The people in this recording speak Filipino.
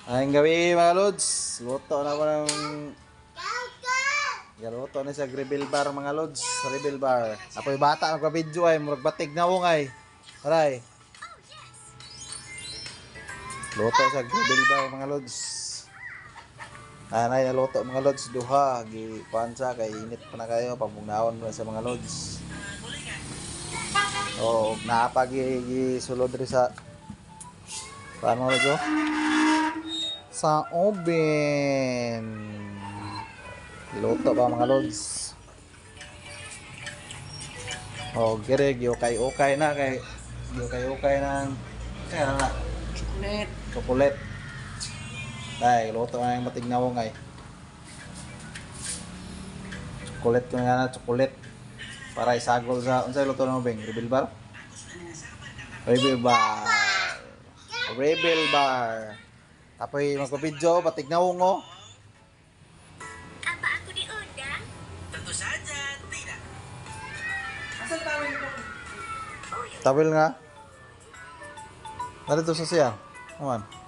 Ayong gabi mga lods. Luto na ko ng... Galuto na sa grill bar mga lods. Grill bar. Apoy bata nagpa-video ay. Murag batig na ko ngay. Aray. Luto sa grill bar mga lods. Anay na luto mga lods. Duha. Gipansa kay init pa na kayo. Pamugnaon mo sa mga lods. O napag sulod rin sa... Paano mga lods o? Sa oven. Luto pa mga lods. Oh, girig ukay na kay ukay ng kaya na chocolate. Dai, luto na yung matignaw ngay. Chocolate ko nga na chocolate. Para isagol sa unsay luto na mo beng? Rebel bar? Rebel bar. Rebel bar. Apoy magpa-video, patignaw ngo. Apa aku diundang? Tentu saja tidak. Asal tawin ko. Tawil nga. Narito sa siya. Aman.